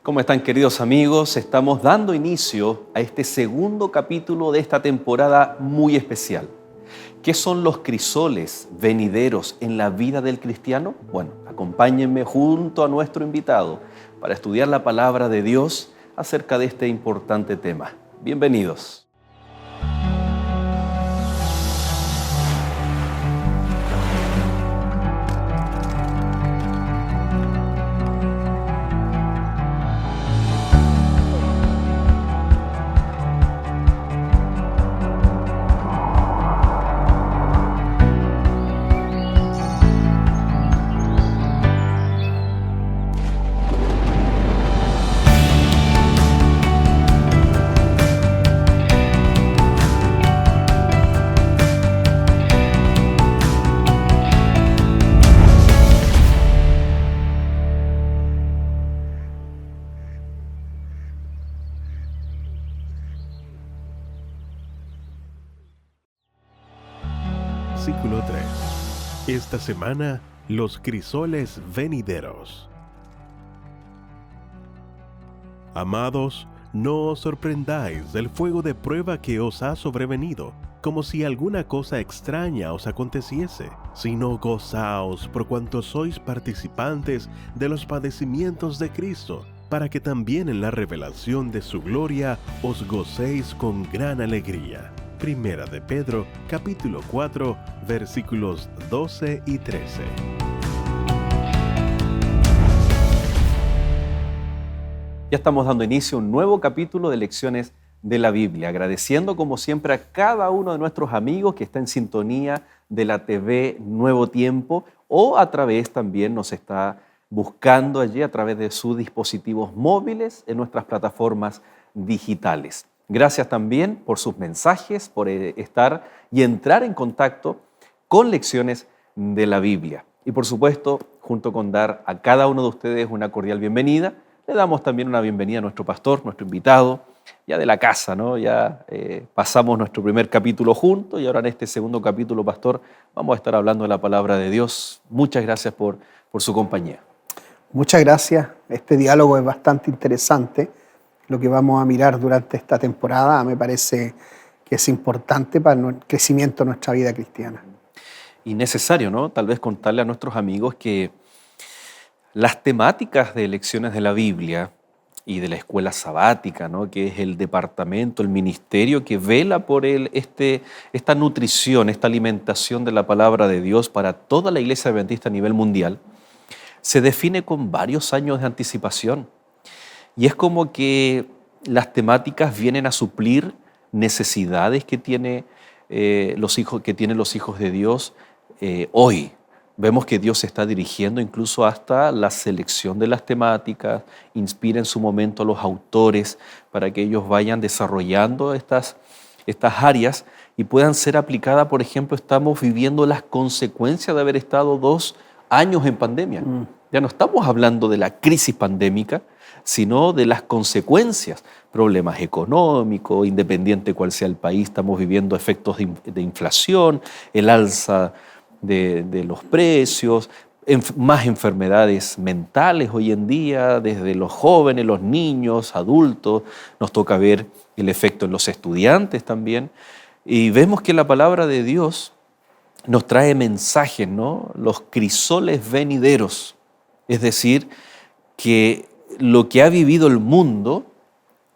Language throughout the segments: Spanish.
¿Cómo están, queridos amigos? Estamos dando inicio a este segundo capítulo de esta temporada muy especial. ¿Qué son los crisoles venideros en la vida del cristiano? Bueno, acompáñenme junto a nuestro invitado para estudiar la palabra de Dios acerca de este importante tema. Bienvenidos. Versículo 3. Esta semana, los crisoles venideros. Amados, no os sorprendáis del fuego de prueba que os ha sobrevenido, como si alguna cosa extraña os aconteciese, sino gozaos por cuanto sois participantes de los padecimientos de Cristo, para que también en la revelación de su gloria os gocéis con gran alegría. Primera de Pedro, capítulo 4, versículos 12 y 13. Ya estamos dando inicio a un nuevo capítulo de Lecciones de la Biblia, agradeciendo como siempre a cada uno de nuestros amigos que está en sintonía de la TV Nuevo Tiempo o a través también nos está buscando allí a través de sus dispositivos móviles en nuestras plataformas digitales. Gracias también por sus mensajes, por estar y entrar en contacto con Lecciones de la Biblia. Y por supuesto, junto con dar a cada uno de ustedes una cordial bienvenida, le damos también una bienvenida a nuestro pastor, nuestro invitado, ya de la casa, ¿no? Ya pasamos nuestro primer capítulo juntos y ahora en este segundo capítulo, pastor, vamos a estar hablando de la palabra de Dios. Muchas gracias por su compañía. Muchas gracias. Este diálogo es bastante interesante. Lo que vamos a mirar durante esta temporada me parece que es importante para el crecimiento de nuestra vida cristiana. Y necesario, ¿no? Tal vez contarle a nuestros amigos que las temáticas de Lecciones de la Biblia y de la escuela sabática, ¿no? Que es el departamento, el ministerio que vela por esta nutrición, esta alimentación de la palabra de Dios para toda la iglesia adventista a nivel mundial, se define con varios años de anticipación. Y es como que las temáticas vienen a suplir necesidades que tienen los hijos de Dios hoy. Vemos que Dios se está dirigiendo incluso hasta la selección de las temáticas, inspira en su momento a los autores para que ellos vayan desarrollando estas áreas y puedan ser aplicadas. Por ejemplo, estamos viviendo las consecuencias de haber estado 2 años en pandemia. Ya no estamos hablando de la crisis pandémica, sino de las consecuencias, problemas económicos, independiente cuál sea el país, estamos viviendo efectos de inflación, el alza de los precios, más enfermedades mentales hoy en día, desde los jóvenes, los niños, adultos, nos toca ver el efecto en los estudiantes también, y vemos que la palabra de Dios nos trae mensajes, ¿no? Los crisoles venideros, es decir, que lo que ha vivido el mundo,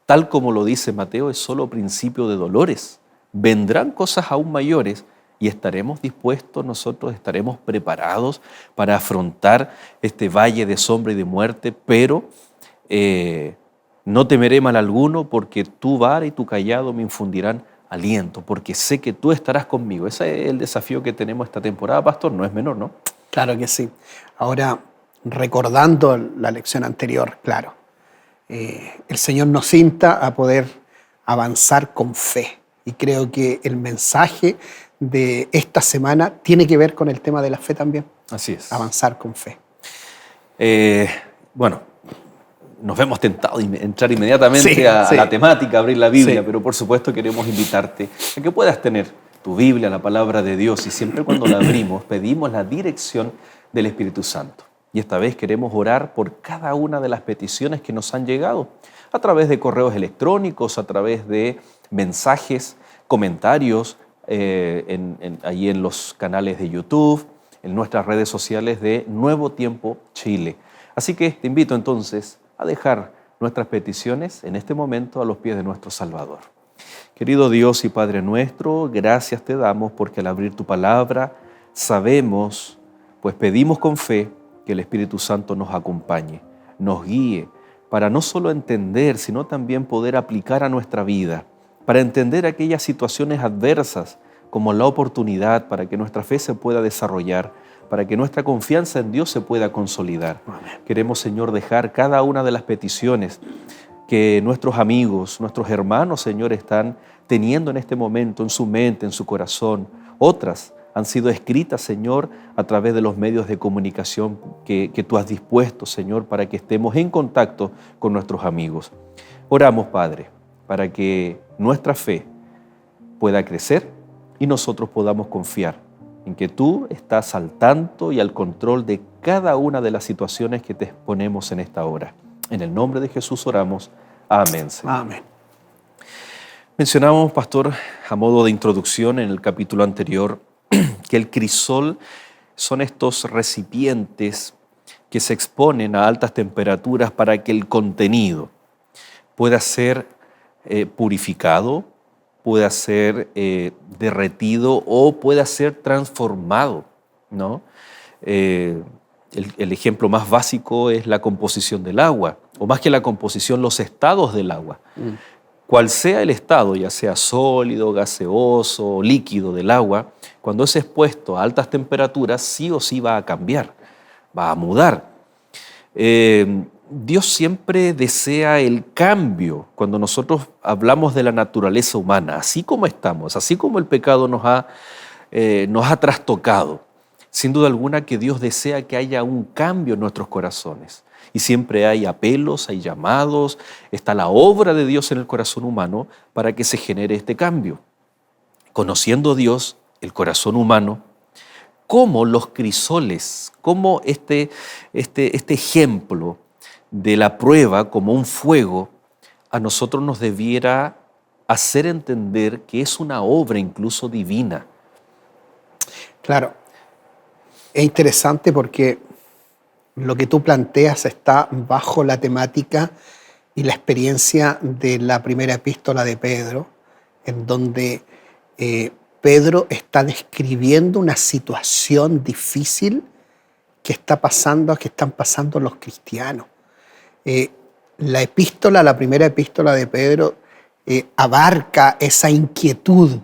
tal como lo dice Mateo, es solo principio de dolores. Vendrán cosas aún mayores y estaremos dispuestos, nosotros estaremos preparados para afrontar este valle de sombra y de muerte, pero no temeré mal alguno porque tu vara y tu cayado me infundirán aliento, porque sé que tú estarás conmigo. Ese es el desafío que tenemos esta temporada, pastor, no es menor, ¿no? Claro que sí. Ahora, recordando la lección anterior, claro, el Señor nos insta a poder avanzar con fe. Y creo que el mensaje de esta semana tiene que ver con el tema de la fe también. Así es. Avanzar con fe. Bueno, nos vemos tentados de entrar inmediatamente a la temática, abrir la Biblia, pero por supuesto queremos invitarte a que puedas tener tu Biblia, la palabra de Dios, y siempre cuando la abrimos pedimos la dirección del Espíritu Santo. Y esta vez queremos orar por cada una de las peticiones que nos han llegado a través de correos electrónicos, a través de mensajes, comentarios, allí en los canales de YouTube, en nuestras redes sociales de Nuevo Tiempo Chile. Así que te invito entonces a dejar nuestras peticiones en este momento a los pies de nuestro Salvador. Querido Dios y Padre nuestro, gracias te damos porque al abrir tu palabra sabemos, pues pedimos con fe que el Espíritu Santo nos acompañe, nos guíe, para no solo entender, sino también poder aplicar a nuestra vida, para entender aquellas situaciones adversas como la oportunidad para que nuestra fe se pueda desarrollar, para que nuestra confianza en Dios se pueda consolidar. Amén. Queremos, Señor, dejar cada una de las peticiones que nuestros amigos, nuestros hermanos, Señor, están teniendo en este momento en su mente, en su corazón. Otras han sido escritas, Señor, a través de los medios de comunicación que tú has dispuesto, Señor, para que estemos en contacto con nuestros amigos. Oramos, Padre, para que nuestra fe pueda crecer y nosotros podamos confiar en que tú estás al tanto y al control de cada una de las situaciones que te exponemos en esta hora. En el nombre de Jesús oramos. Amén, Señor. Amén. Mencionábamos, pastor, a modo de introducción en el capítulo anterior, que el crisol son estos recipientes que se exponen a altas temperaturas para que el contenido pueda ser purificado, pueda ser derretido o pueda ser transformado, ¿no? El ejemplo más básico es la composición del agua, o más que la composición, los estados del agua. Cual sea el estado, ya sea sólido, gaseoso o líquido del agua, cuando es expuesto a altas temperaturas, sí o sí va a cambiar, va a mudar. Dios siempre desea el cambio cuando nosotros hablamos de la naturaleza humana, así como estamos, así como el pecado nos ha trastocado. Sin duda alguna que Dios desea que haya un cambio en nuestros corazones. Y siempre hay apelos, hay llamados, está la obra de Dios en el corazón humano para que se genere este cambio. Conociendo Dios, el corazón humano, como los crisoles, como este ejemplo de la prueba como un fuego, a nosotros nos debiera hacer entender que es una obra incluso divina. Claro, es interesante porque lo que tú planteas está bajo la temática y la experiencia de la primera epístola de Pedro, en donde Pedro está describiendo una situación difícil que están pasando los cristianos. La primera epístola de Pedro abarca esa inquietud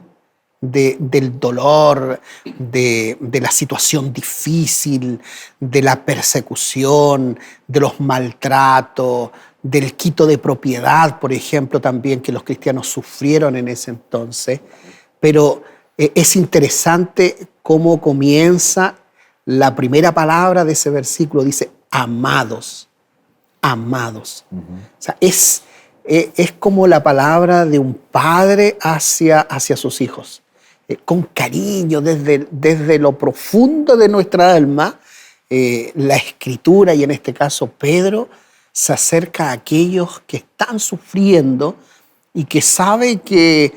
del dolor, de la situación difícil, de la persecución, de los maltratos, del quito de propiedad, por ejemplo, también que los cristianos sufrieron en ese entonces. Pero es interesante cómo comienza la primera palabra de ese versículo, dice amados, amados. O sea, es como la palabra de un padre hacia sus hijos. Con cariño, desde lo profundo de nuestra alma, la Escritura, y en este caso Pedro, se acerca a aquellos que están sufriendo y que sabe que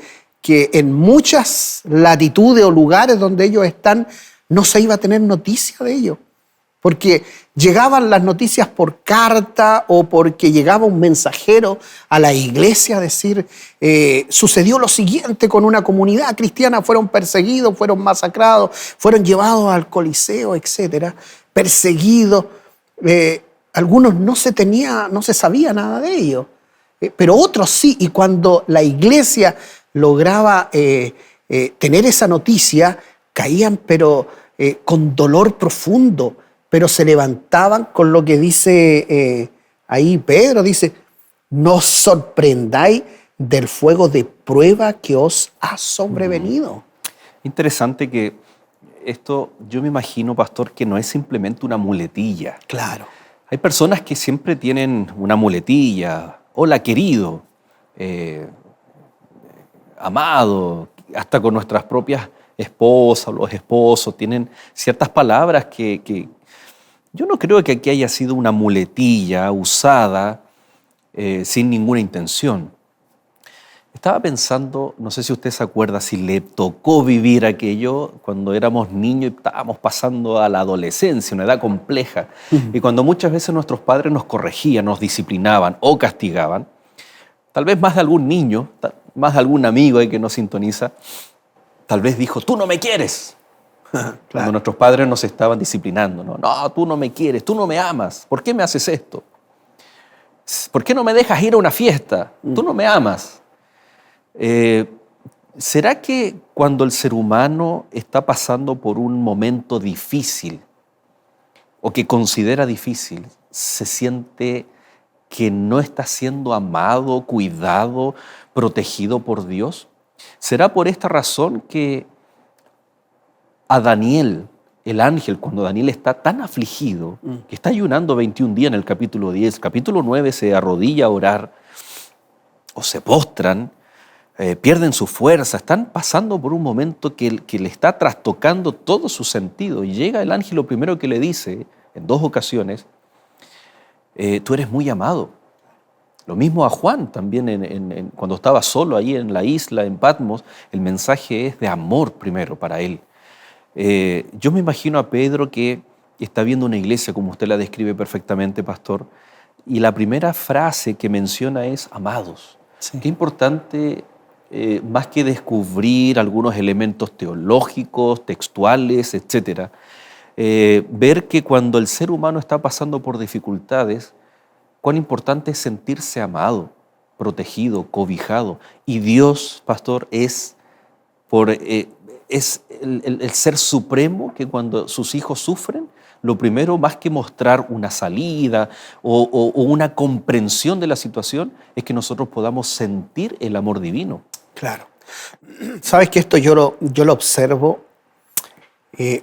en muchas latitudes o lugares donde ellos están no se iba a tener noticia de ellos. Porque llegaban las noticias por carta o porque llegaba un mensajero a la iglesia a decir, sucedió lo siguiente con una comunidad cristiana, fueron perseguidos, fueron masacrados, fueron llevados al Coliseo, etcétera, perseguidos. Algunos no se sabía nada de ellos, pero otros sí. Y cuando la iglesia lograba tener esa noticia, caían pero con dolor profundo, pero se levantaban con lo que dice ahí Pedro, dice, no os sorprendáis del fuego de prueba que os ha sobrevenido. Interesante que esto, yo me imagino, pastor, que no es simplemente una muletilla. Claro. Hay personas que siempre tienen una muletilla, hola querido, amado, hasta con nuestras propias esposas o los esposos, tienen ciertas palabras que Yo no creo que aquí haya sido una muletilla usada sin ninguna intención. Estaba pensando, no sé si usted se acuerda, si le tocó vivir aquello cuando éramos niños y estábamos pasando a la adolescencia, una edad compleja, y cuando muchas veces nuestros padres nos corregían, nos disciplinaban o castigaban, tal vez más de algún niño, más de algún amigo ahí que nos sintoniza, tal vez dijo, tú no me quieres. Cuando Claro. nuestros padres nos estaban disciplinando, ¿no? No, tú no me quieres, tú no me amas, ¿por qué me haces esto? ¿Por qué no me dejas ir a una fiesta? Tú no me amas. ¿Será que cuando el ser humano está pasando por un momento difícil o que considera difícil, se siente que no está siendo amado, cuidado, protegido por Dios? ¿Será por esta razón que a Daniel, el ángel, cuando Daniel está tan afligido, que está ayunando 21 días en el capítulo 10, capítulo 9 se arrodilla a orar o se postran, pierden su fuerza, están pasando por un momento que le está trastocando todo su sentido, y llega el ángel, lo primero que le dice en 2 ocasiones, tú eres muy amado. Lo mismo a Juan también cuando estaba solo ahí en la isla, en Patmos, el mensaje es de amor primero para él. Yo me imagino a Pedro que está viendo una iglesia, como usted la describe perfectamente, pastor, y la primera frase que menciona es amados. Sí. Qué importante, más que descubrir algunos elementos teológicos, textuales, etc., ver que cuando el ser humano está pasando por dificultades, cuán importante es sentirse amado, protegido, cobijado. Y Dios, pastor, es el ser supremo que cuando sus hijos sufren, lo primero, más que mostrar una salida o una comprensión de la situación, es que nosotros podamos sentir el amor divino. Claro. Sabes que esto yo lo observo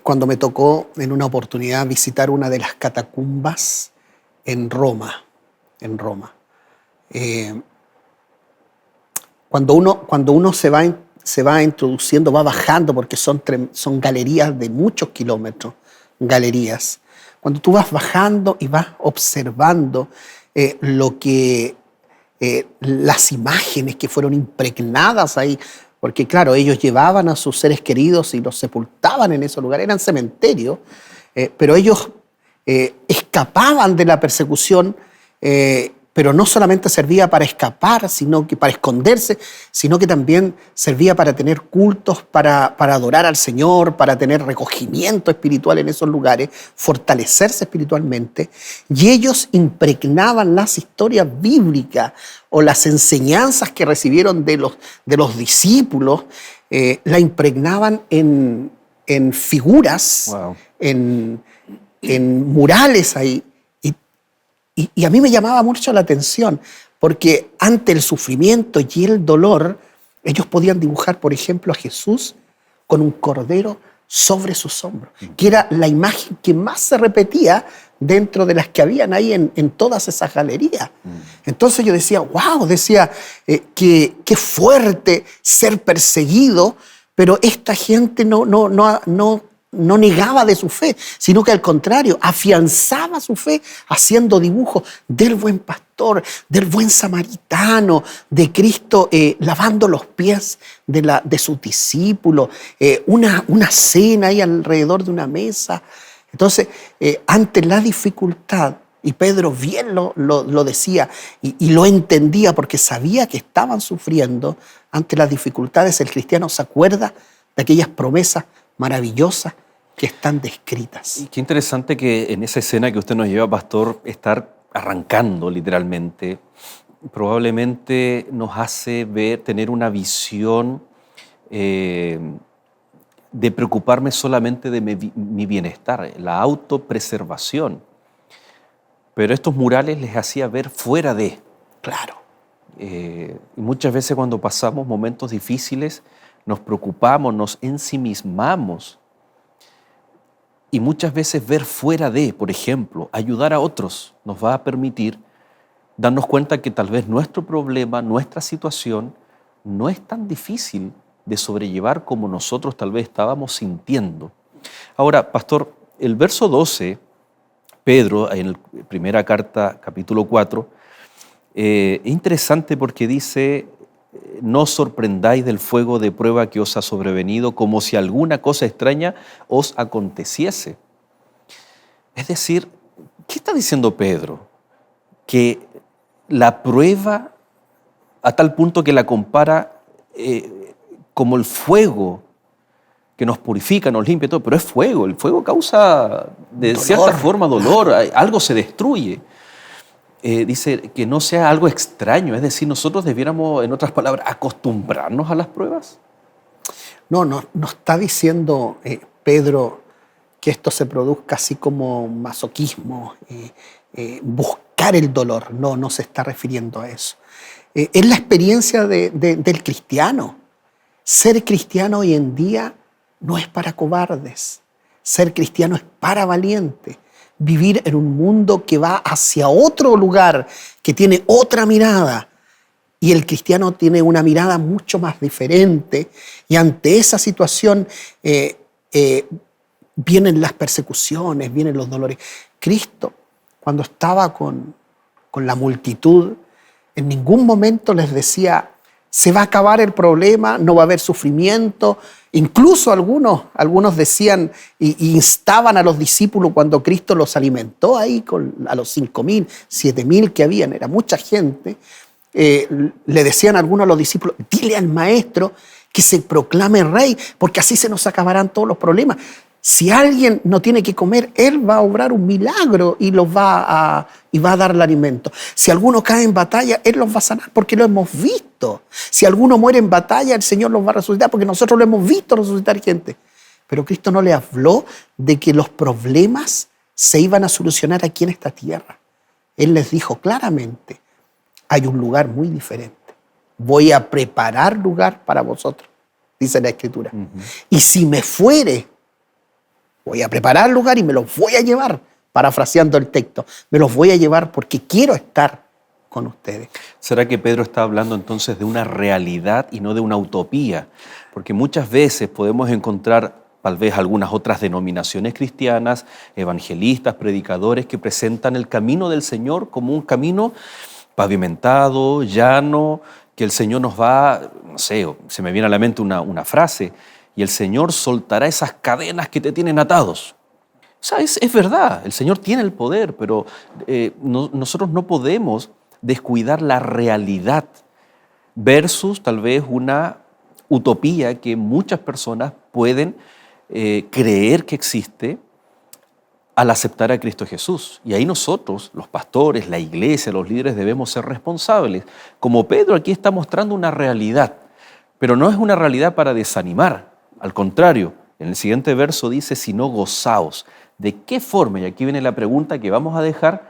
cuando me tocó en una oportunidad visitar una de las catacumbas en Roma. Cuando uno se va introduciendo, va bajando, porque son galerías de muchos kilómetros, galerías. Cuando tú vas bajando y vas observando las imágenes que fueron impregnadas ahí, porque claro, ellos llevaban a sus seres queridos y los sepultaban en esos lugares, eran cementerios, pero ellos escapaban de la persecución, pero no solamente servía para escapar, sino que para esconderse, sino que también servía para tener cultos, para adorar al Señor, para tener recogimiento espiritual en esos lugares, fortalecerse espiritualmente. Y ellos impregnaban las historias bíblicas o las enseñanzas que recibieron de los discípulos, la impregnaban en figuras, Wow. en murales ahí. Y a mí me llamaba mucho la atención, porque ante el sufrimiento y el dolor, ellos podían dibujar, por ejemplo, a Jesús con un cordero sobre sus hombros, que era la imagen que más se repetía dentro de las que habían ahí en todas esas galerías. Entonces yo decía, wow, qué fuerte ser perseguido, pero esta gente no negaba de su fe, sino que al contrario, afianzaba su fe haciendo dibujos del buen pastor, del buen samaritano, de Cristo lavando los pies de sus discípulos, una cena ahí alrededor de una mesa. Entonces, ante la dificultad, y Pedro bien lo decía y lo entendía porque sabía que estaban sufriendo, ante las dificultades el cristiano se acuerda de aquellas promesas maravillosas que están descritas. Y qué interesante que en esa escena que usted nos lleva, pastor, estar arrancando literalmente, probablemente nos hace tener una visión de preocuparme solamente de mi bienestar, la autopreservación. Pero estos murales les hacía ver fuera de. Claro. Y muchas veces cuando pasamos momentos difíciles nos preocupamos, nos ensimismamos. Y muchas veces ver fuera de, por ejemplo, ayudar a otros, nos va a permitir darnos cuenta que tal vez nuestro problema, nuestra situación, no es tan difícil de sobrellevar como nosotros tal vez estábamos sintiendo. Ahora, pastor, el verso 12 Pedro, en la primera carta, capítulo 4, es interesante porque dice, no os sorprendáis del fuego de prueba que os ha sobrevenido, como si alguna cosa extraña os aconteciese. Es decir, ¿qué está diciendo Pedro? Que la prueba, a tal punto que la compara como el fuego que nos purifica, nos limpia, todo, pero es fuego. El fuego causa de Dolor. cierta forma dolor, algo se destruye. Dice que no sea algo extraño, es decir, nosotros debiéramos, en otras palabras, acostumbrarnos a las pruebas. No está diciendo Pedro que esto se produzca así como masoquismo, buscar el dolor. No se está refiriendo a eso. Es la experiencia del cristiano. Ser cristiano hoy en día no es para cobardes. Ser cristiano es para valientes. Vivir en un mundo que va hacia otro lugar, que tiene otra mirada. Y el cristiano tiene una mirada mucho más diferente. Y ante esa situación vienen las persecuciones, vienen los dolores. Cristo, cuando estaba con la multitud, en ningún momento les decía, se va a acabar el problema, no va a haber sufrimiento. Incluso algunos decían y instaban a los discípulos cuando Cristo los alimentó ahí a los 5.000, 7.000 que habían, era mucha gente. Le decían algunos a los discípulos, dile al maestro que se proclame rey, porque así se nos acabarán todos los problemas. Si alguien no tiene que comer, Él va a obrar un milagro y va a dar el alimento. Si alguno cae en batalla, Él los va a sanar porque lo hemos visto. Si alguno muere en batalla, el Señor los va a resucitar porque nosotros lo hemos visto resucitar gente. Pero Cristo no le habló de que los problemas se iban a solucionar aquí en esta tierra. Él les dijo claramente, hay un lugar muy diferente. Voy a preparar lugar para vosotros, dice la Escritura. Y si me fuere, voy a preparar lugar y me los voy a llevar, parafraseando el texto. Me los voy a llevar porque quiero estar con ustedes. ¿Será que Pedro está hablando entonces de una realidad y no de una utopía? Porque muchas veces podemos encontrar tal vez algunas otras denominaciones cristianas, evangelistas, predicadores, que presentan el camino del Señor como un camino pavimentado, llano, que el Señor nos va, no sé, se me viene a la mente una frase, y el Señor soltará esas cadenas que te tienen atados. O sea, es verdad, el Señor tiene el poder, pero nosotros no podemos descuidar la realidad versus tal vez una utopía que muchas personas pueden creer que existe al aceptar a Cristo Jesús. Y ahí nosotros, los pastores, la iglesia, los líderes, debemos ser responsables. Como Pedro aquí está mostrando una realidad, pero no es una realidad para desanimar. Al contrario, en el siguiente verso dice, sino gozaos. ¿De qué forma? Y aquí viene la pregunta que vamos a dejar,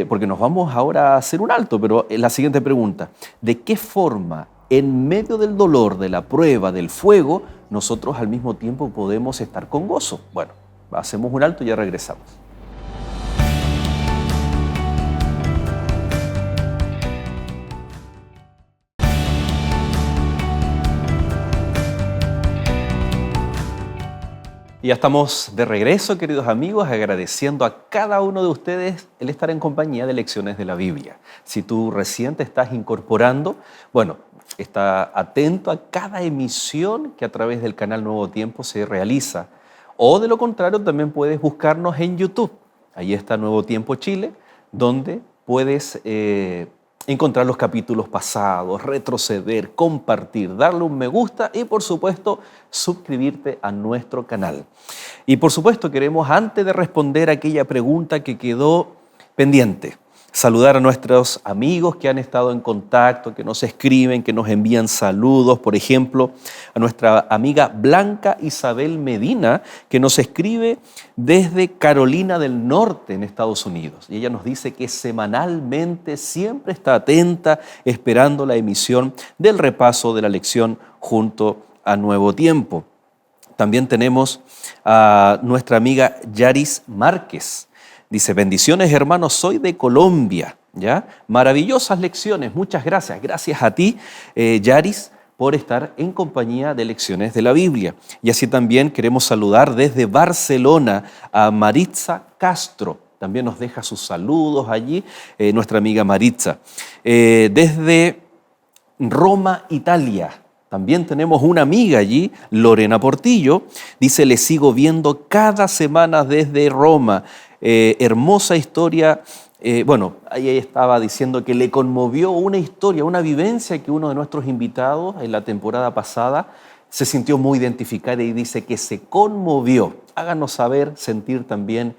porque nos vamos ahora a hacer un alto, pero la siguiente pregunta, ¿de qué forma en medio del dolor, de la prueba, del fuego, nosotros al mismo tiempo podemos estar con gozo? Bueno, hacemos un alto y ya regresamos. Y ya estamos de regreso, queridos amigos, agradeciendo a cada uno de ustedes el estar en compañía de Lecciones de la Biblia. Si tú recién te estás incorporando, bueno, está atento a cada emisión que a través del canal Nuevo Tiempo se realiza. O de lo contrario, también puedes buscarnos en YouTube. Ahí está Nuevo Tiempo Chile, donde puedes encontrar los capítulos pasados, retroceder, compartir, darle un me gusta y, por supuesto, suscribirte a nuestro canal. Y, por supuesto, queremos, antes de responder a aquella pregunta que quedó pendiente, saludar a nuestros amigos que han estado en contacto, que nos escriben, que nos envían saludos. Por ejemplo, a nuestra amiga Blanca Isabel Medina, que nos escribe desde Carolina del Norte, en Estados Unidos. Y ella nos dice que semanalmente siempre está atenta, esperando la emisión del repaso de la lección junto a Nuevo Tiempo. También tenemos a nuestra amiga Yaris Márquez. Dice, bendiciones hermanos, soy de Colombia, ¿ya? Maravillosas lecciones, muchas gracias. Gracias a ti, Yaris, por estar en compañía de Lecciones de la Biblia. Y así también queremos saludar desde Barcelona a Maritza Castro. también nos deja sus saludos allí, nuestra amiga Maritza. Desde Roma, Italia, también tenemos una amiga allí, Lorena Portillo, dice, le sigo viendo cada semana desde Roma. Hermosa historia. Bueno, ahí estaba diciendo que le conmovió una historia, una vivencia que uno de nuestros invitados en la temporada pasada se sintió muy identificada y dice que se conmovió. Háganos saber, sentir también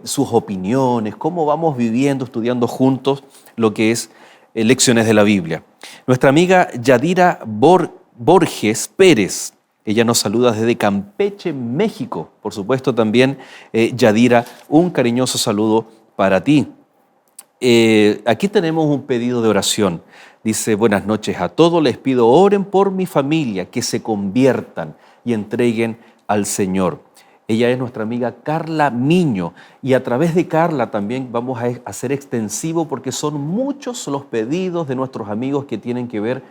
sus opiniones, cómo vamos viviendo, estudiando juntos lo que es lecciones de la Biblia. Nuestra amiga Yadira Borges Pérez, ella nos saluda desde Campeche, México. Por supuesto también, Yadira, un cariñoso saludo para ti. Aquí tenemos un pedido de oración. Dice, buenas noches a todos, les pido oren por mi familia, que se conviertan y entreguen al Señor. Ella es nuestra amiga Carla Miño y a través de Carla también vamos a hacer extensivo porque son muchos los pedidos de nuestros amigos que tienen que ver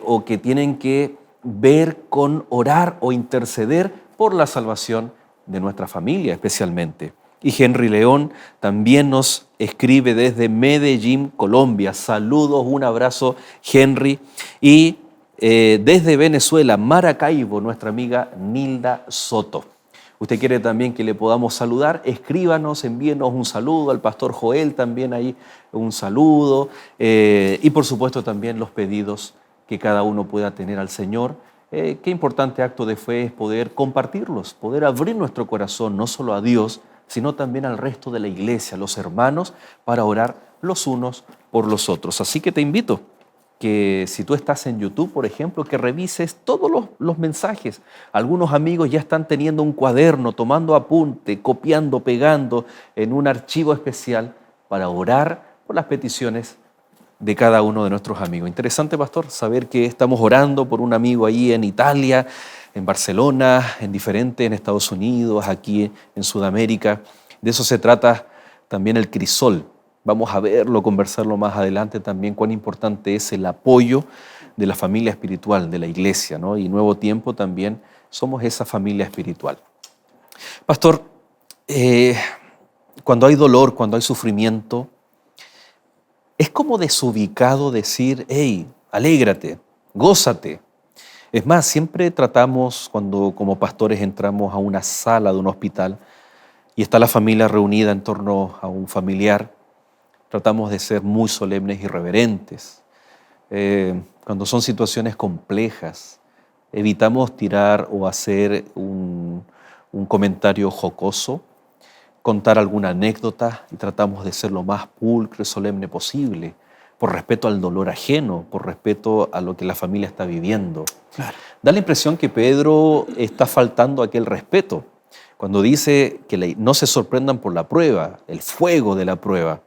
o que tienen que ver con orar o interceder por la salvación de nuestra familia especialmente. Y Henry León también nos escribe desde Medellín, Colombia. Saludos, un abrazo, Henry. Y desde Venezuela, Maracaibo, nuestra amiga Nilda Soto. Usted quiere también que le podamos saludar, escríbanos, envíenos un saludo, al pastor Joel también ahí un saludo y por supuesto también los pedidos que cada uno pueda tener al Señor. Qué importante acto de fe es poder compartirlos, poder abrir nuestro corazón no solo a Dios, sino también al resto de la iglesia, a los hermanos, para orar los unos por los otros. Así que te invito que si tú estás en YouTube, por ejemplo, que revises todos los mensajes. Algunos amigos ya están teniendo un cuaderno, tomando apunte, copiando, pegando en un archivo especial para orar por las peticiones de cada uno de nuestros amigos. Interesante, pastor, saber que estamos orando por un amigo ahí en Italia, en Barcelona, en Estados Unidos, aquí en Sudamérica. De eso se trata también el Crisol. Vamos a verlo, conversarlo más adelante también, cuán importante es el apoyo de la familia espiritual, de la iglesia, ¿no? Y Nuevo Tiempo también somos esa familia espiritual. Pastor, cuando hay dolor, cuando hay sufrimiento, es como desubicado decir, hey, alégrate, gózate. Es más, siempre tratamos, cuando como pastores entramos a una sala de un hospital y está la familia reunida en torno a un familiar, tratamos de ser muy solemnes y reverentes. Cuando son situaciones complejas, evitamos tirar o hacer un comentario jocoso, contar alguna anécdota y tratamos de ser lo más pulcro y solemne posible, por respeto al dolor ajeno, por respeto a lo que la familia está viviendo. Claro. Da la impresión que Pedro está faltando aquel respeto cuando dice que no se sorprendan por la prueba, el fuego de la prueba,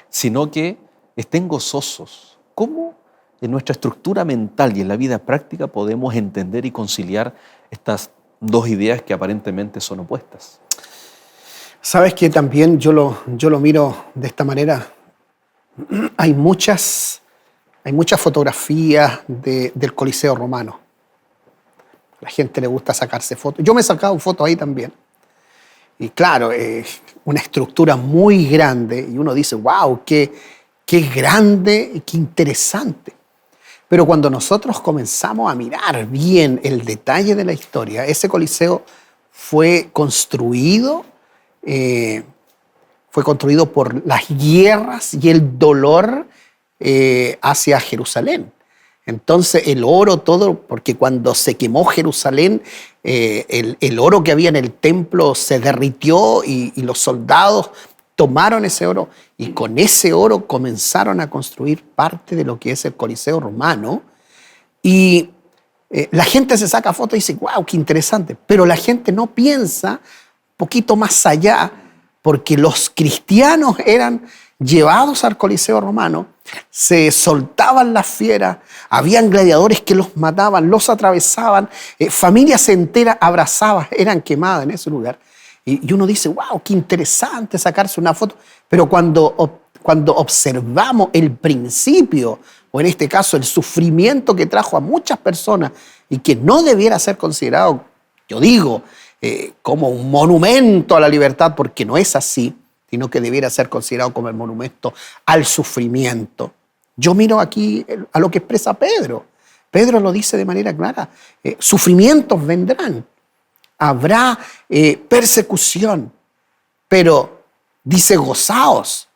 sino que estén gozosos. ¿Cómo en nuestra estructura mental y en la vida práctica podemos entender y conciliar estas dos ideas que aparentemente son opuestas? Sabes que también yo lo miro de esta manera. Hay muchas fotografías del Coliseo Romano. A la gente le gusta sacarse fotos. Yo me he sacado fotos ahí también. Y claro, una estructura muy grande. Y uno dice, wow, qué grande y qué interesante. Pero cuando nosotros comenzamos a mirar bien el detalle de la historia, ese Coliseo fue construido por las guerras y el dolor hacia Jerusalén. Entonces el oro todo, porque cuando se quemó Jerusalén, el oro que había en el templo se derritió y los soldados tomaron ese oro y con ese oro comenzaron a construir parte de lo que es el Coliseo Romano. Y la gente se saca fotos y dice, wow, qué interesante. Pero la gente no piensa un poquito más allá, porque los cristianos eran llevados al Coliseo Romano, se soltaban las fieras, habían gladiadores que los mataban, los atravesaban, familias enteras abrazadas, eran quemadas en ese lugar. Y uno dice, wow, qué interesante sacarse una foto. Pero cuando observamos el principio, o en este caso el sufrimiento que trajo a muchas personas y que no debiera ser considerado, yo digo, como un monumento a la libertad, porque no es así, sino que debiera ser considerado como el monumento al sufrimiento. Yo miro aquí a lo que expresa Pedro. Pedro lo dice de manera clara. Sufrimientos vendrán, habrá persecución, pero dice gozaos,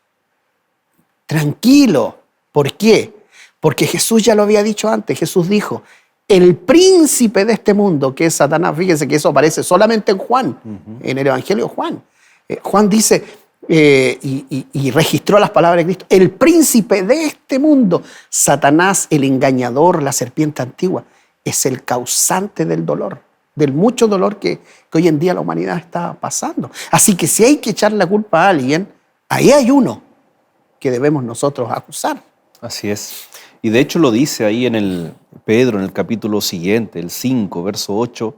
tranquilo. ¿Por qué? Porque Jesús ya lo había dicho antes. Jesús dijo, el príncipe de este mundo, que es Satanás, fíjense que eso aparece solamente en Juan, en el Evangelio de Juan. Juan dice, y registró las palabras de Cristo, el príncipe de este mundo, Satanás, el engañador, la serpiente antigua, es el causante del dolor, del mucho dolor que hoy en día la humanidad está pasando. Así que si hay que echar la culpa a alguien, ahí hay uno que debemos nosotros acusar. Así es. Y de hecho lo dice ahí en el Pedro, en el capítulo siguiente, el 5, verso 8,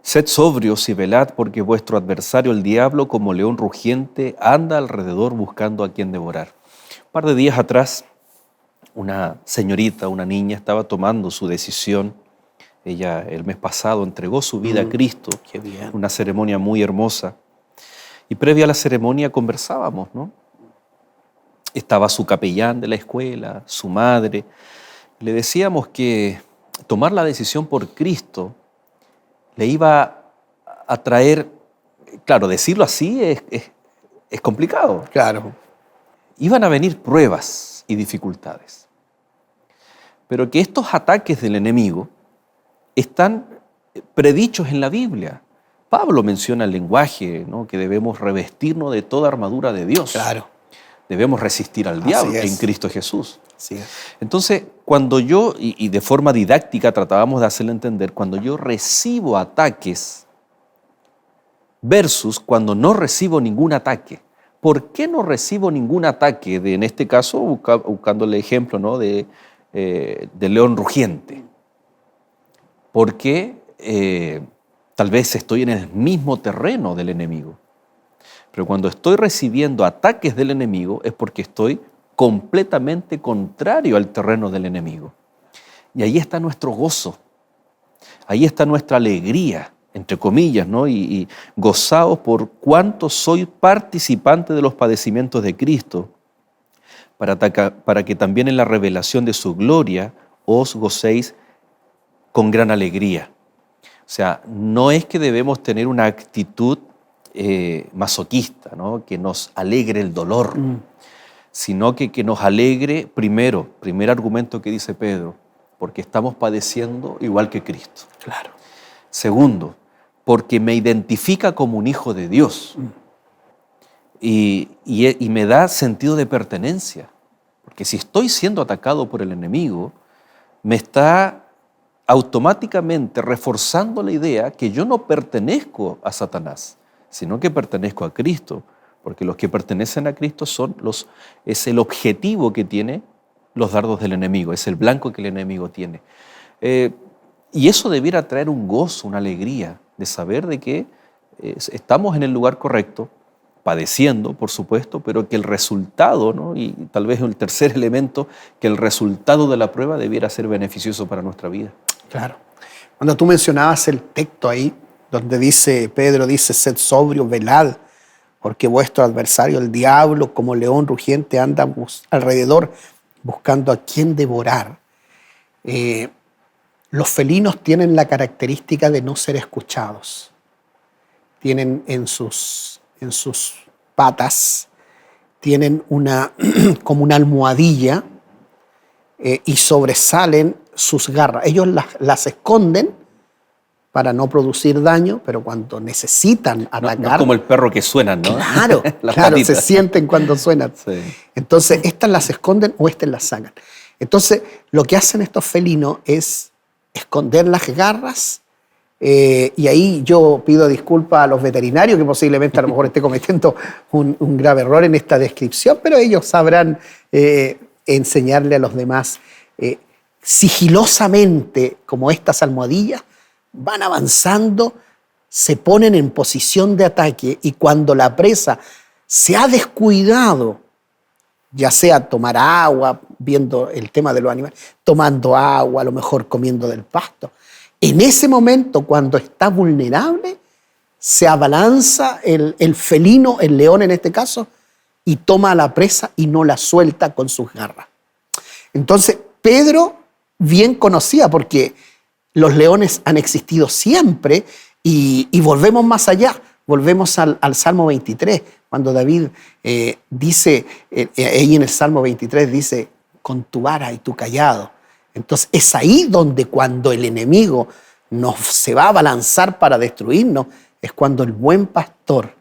sed sobrios y velad, porque vuestro adversario, el diablo, como león rugiente, anda alrededor buscando a quien devorar. Un par de días atrás, una señorita, una niña, estaba tomando su decisión. Ella el mes pasado entregó su vida a Cristo. Qué bien. Una ceremonia muy hermosa. Y previa a la ceremonia conversábamos, ¿no? Estaba su capellán de la escuela, su madre. Le decíamos que tomar la decisión por Cristo le iba a traer, claro, decirlo así es complicado. Claro. Iban a venir pruebas y dificultades. Pero que estos ataques del enemigo están predichos en la Biblia. Pablo menciona el lenguaje, ¿no? Que debemos revestirnos de toda armadura de Dios. Claro. Debemos resistir al diablo es. en Cristo Jesús. Así es. Entonces, cuando yo, y de forma didáctica tratábamos de hacerle entender, cuando yo recibo ataques versus cuando no recibo ningún ataque. ¿Por qué no recibo ningún ataque? En este caso, buscando el ejemplo, ¿no? de león rugiente. Porque tal vez estoy en el mismo terreno del enemigo. Pero cuando estoy recibiendo ataques del enemigo es porque estoy completamente contrario al terreno del enemigo. Y ahí está nuestro gozo, ahí está nuestra alegría, entre comillas, ¿no? Y gozaos por cuánto soy participante de los padecimientos de Cristo, para que también en la revelación de su gloria os gocéis con gran alegría. O sea, no es que debemos tener una actitud masoquista, ¿no? Que nos alegre el dolor, sino que nos alegre, primer argumento que dice Pedro, porque estamos padeciendo igual que Cristo. Claro. Segundo, porque me identifica como un hijo de Dios y me da sentido de pertenencia, porque si estoy siendo atacado por el enemigo, me está automáticamente reforzando la idea que yo no pertenezco a Satanás, sino que pertenezco a Cristo, porque los que pertenecen a Cristo es el objetivo que tiene los dardos del enemigo, es el blanco que el enemigo tiene. Y eso debiera traer un gozo, una alegría de saber de que estamos en el lugar correcto, padeciendo, por supuesto, pero que el resultado, ¿no? Y tal vez el tercer elemento, que el resultado de la prueba debiera ser beneficioso para nuestra vida. Claro. Cuando tú mencionabas el texto ahí, donde Pedro dice, sed sobrio, velad, porque vuestro adversario, el diablo, como león rugiente, anda alrededor buscando a quien devorar. Los felinos tienen la característica de no ser escuchados. Tienen en sus patas, tienen como una almohadilla y sobresalen sus garras. Ellos las esconden para no producir daño, pero cuando necesitan atacar... No como el perro que suenan, ¿no? Claro, claro, se sienten cuando suenan. Sí. Entonces, estas las esconden o estas las sacan. Entonces, lo que hacen estos felinos es esconder las garras, y ahí yo pido disculpas a los veterinarios, que posiblemente a lo mejor esté cometiendo un grave error en esta descripción, pero ellos sabrán enseñarle a los demás sigilosamente, como estas almohadillas, van avanzando, se ponen en posición de ataque y cuando la presa se ha descuidado, ya sea tomar agua, viendo el tema de los animales, tomando agua, a lo mejor comiendo del pasto, en ese momento, cuando está vulnerable, se abalanza el felino, el león en este caso, y toma a la presa y no la suelta con sus garras. Entonces, Pedro bien conocía, porque los leones han existido siempre, y volvemos más allá, volvemos al Salmo 23, cuando David dice, ahí en el Salmo 23 dice, con tu vara y tu cayado. Entonces es ahí donde cuando el enemigo se va a abalanzar para destruirnos, es cuando el buen pastor,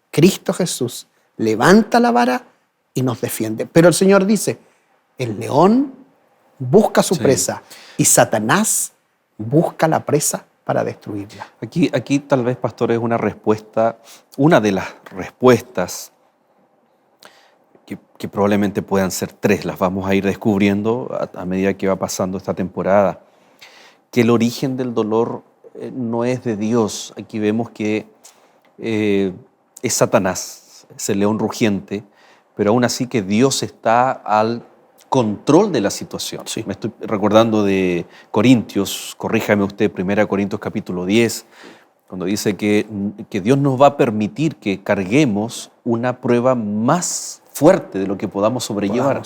Cristo Jesús, levanta la vara y nos defiende. Pero el Señor dice, el león busca su presa y Satanás busca la presa para destruirla. Aquí tal vez, pastor, es una respuesta, una de las respuestas que probablemente puedan ser tres, las vamos a ir descubriendo a medida que va pasando esta temporada, que el origen del dolor no es de Dios. Aquí vemos que es Satanás, es el león rugiente, pero aún así que Dios está al control de la situación. Sí. Me estoy recordando de Corintios, corríjame usted, 1 Corintios capítulo 10, cuando dice que Dios nos va a permitir que carguemos una prueba más fuerte de lo que podamos sobrellevar.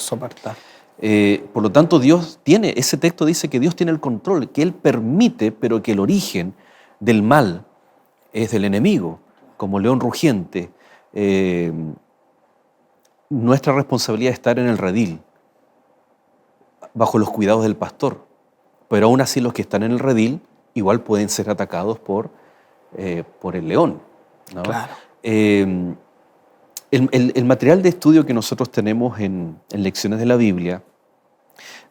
Por lo tanto, ese texto dice que Dios tiene el control, que Él permite, pero que el origen del mal es del enemigo, como león rugiente. Nuestra responsabilidad es estar en el redil, bajo los cuidados del pastor, pero aún así los que están en el redil igual pueden ser atacados por el león, ¿no? Claro. El material de estudio que nosotros tenemos en Lecciones de la Biblia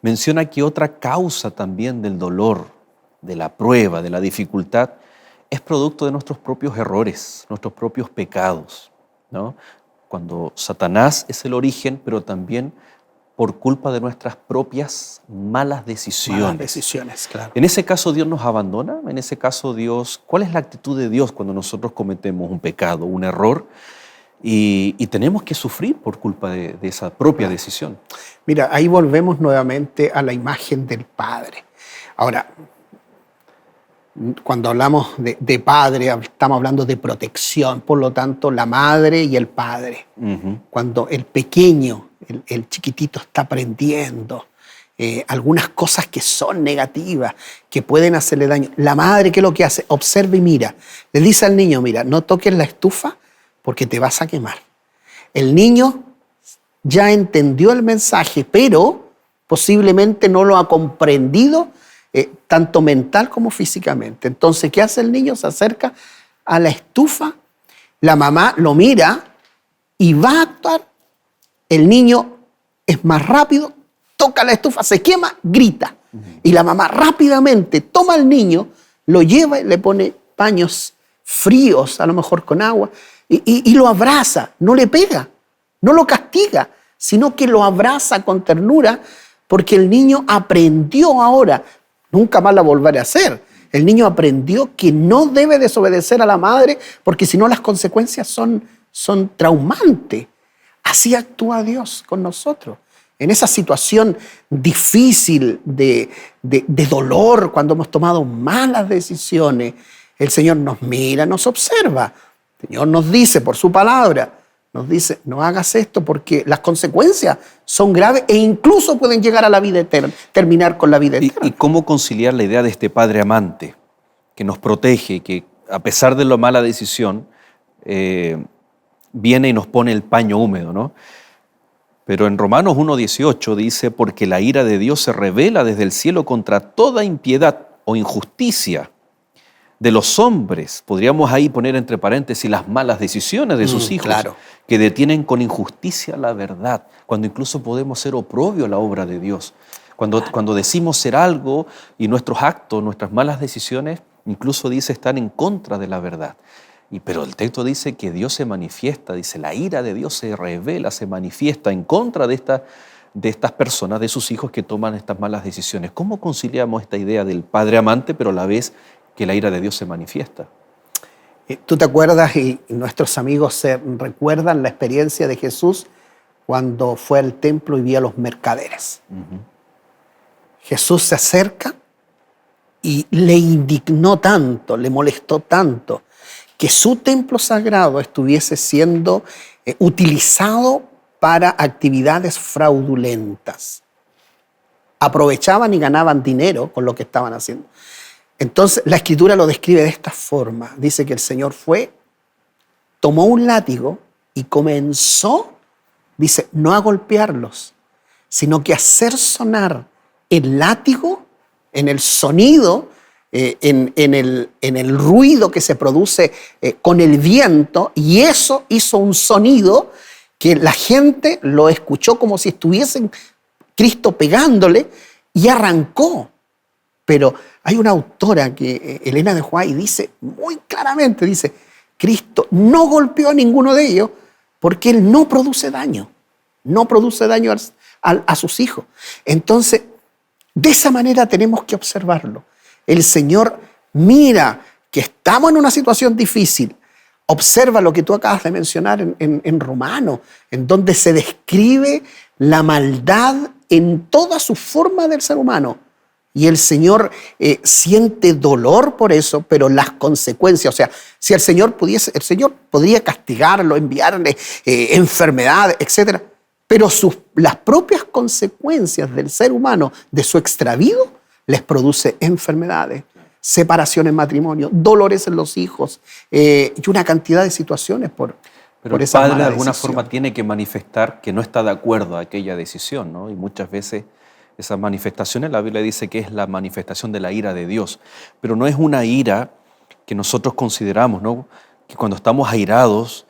menciona que otra causa también del dolor, de la prueba, de la dificultad, es producto de nuestros propios errores, nuestros propios pecados, ¿no? Cuando Satanás es el origen, pero también por culpa de nuestras propias malas decisiones. Malas decisiones, claro. En ese caso, ¿Dios nos abandona? En ese caso, ¿cuál es la actitud de Dios cuando nosotros cometemos un pecado, un error, y tenemos que sufrir por culpa de esa propia decisión? Mira, ahí volvemos nuevamente a la imagen del Padre. Ahora, cuando hablamos de padre, estamos hablando de protección, por lo tanto, la madre y el padre. Uh-huh. Cuando el pequeño, el chiquitito está aprendiendo algunas cosas que son negativas, que pueden hacerle daño, la madre, ¿qué es lo que hace? Observa y mira. Le dice al niño, mira, no toques la estufa porque te vas a quemar. El niño ya entendió el mensaje, pero posiblemente no lo ha comprendido tanto mental como físicamente. Entonces, ¿qué hace el niño? Se acerca a la estufa, la mamá lo mira y va a actuar. El niño es más rápido, toca la estufa, se quema, grita. Y la mamá rápidamente toma al niño, lo lleva y le pone paños fríos, a lo mejor con agua, y lo abraza, no le pega, no lo castiga, sino que lo abraza con ternura, porque el niño aprendió ahora, nunca más la volverá a hacer. El niño aprendió que no debe desobedecer a la madre, porque si no las consecuencias son traumantes. Así actúa Dios con nosotros. En esa situación difícil de dolor, cuando hemos tomado malas decisiones, el Señor nos mira, nos observa. El Señor nos dice por su palabra, nos dice, no hagas esto porque las consecuencias son graves e incluso pueden llegar a la vida eterna, terminar con la vida eterna. ¿Y cómo conciliar la idea de este padre amante que nos protege, que a pesar de la mala decisión, viene y nos pone el paño húmedo, ¿no? Pero en Romanos 1:18 dice, porque la ira de Dios se revela desde el cielo contra toda impiedad o injusticia de los hombres, podríamos ahí poner entre paréntesis las malas decisiones de sus hijos, claro, que detienen con injusticia la verdad, cuando incluso podemos ser oprobio a la obra de Dios. Cuando decimos ser algo y nuestros actos, nuestras malas decisiones, incluso dice están en contra de la verdad. Pero el texto dice que Dios se manifiesta, dice la ira de Dios se revela, se manifiesta en contra de estas personas, de sus hijos que toman estas malas decisiones. ¿Cómo conciliamos esta idea del padre amante, pero a la vez que la ira de Dios se manifiesta? ¿Tú te acuerdas, y nuestros amigos se recuerdan la experiencia de Jesús cuando fue al templo y vio a los mercaderes? Uh-huh. Jesús se acerca y le indignó tanto, le molestó tanto, que su templo sagrado estuviese siendo utilizado para actividades fraudulentas. Aprovechaban y ganaban dinero con lo que estaban haciendo. Entonces, la Escritura lo describe de esta forma. Dice que el Señor fue, tomó un látigo y comenzó, dice, no a golpearlos, sino que a hacer sonar el látigo en el sonido, en el ruido que se produce con el viento, y eso hizo un sonido que la gente lo escuchó como si estuviesen Cristo pegándole, y arrancó. Pero hay una autora, Elena de White, dice muy claramente, dice, Cristo no golpeó a ninguno de ellos porque Él no produce daño a sus hijos. Entonces, de esa manera tenemos que observarlo. El Señor mira que estamos en una situación difícil. Observa lo que tú acabas de mencionar en Romanos, en donde se describe la maldad en toda su forma del ser humano. Y el Señor siente dolor por eso, pero las consecuencias, o sea, si el Señor podría castigarlo, enviarle enfermedades, etc. Pero las propias consecuencias del ser humano, de su extravío, les produce enfermedades, separación en matrimonio, dolores en los hijos y una cantidad de situaciones por esa Padre mala de alguna decisión. forma tiene que manifestar que no está de acuerdo a aquella decisión, ¿no? Y muchas veces esas manifestaciones, la Biblia dice que es la manifestación de la ira de Dios, pero no es una ira que nosotros consideramos, ¿no? Que cuando estamos airados,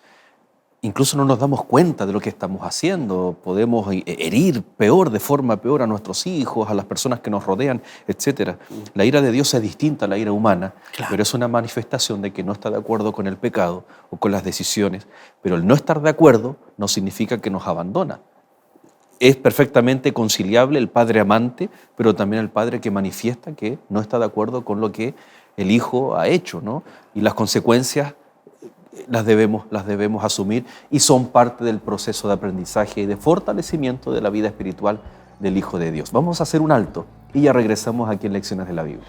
incluso no nos damos cuenta de lo que estamos haciendo, podemos herir de forma peor a nuestros hijos, a las personas que nos rodean, etc. La ira de Dios es distinta a la ira humana, Claro. pero es una manifestación de que no está de acuerdo con el pecado o con las decisiones, pero el no estar de acuerdo no significa que nos abandona. Es perfectamente conciliable el padre amante, pero también el padre que manifiesta que no está de acuerdo con lo que el hijo ha hecho, ¿no? Y las consecuencias las debemos asumir y son parte del proceso de aprendizaje y de fortalecimiento de la vida espiritual del Hijo de Dios. Vamos a hacer un alto y ya regresamos aquí en Lecciones de la Biblia.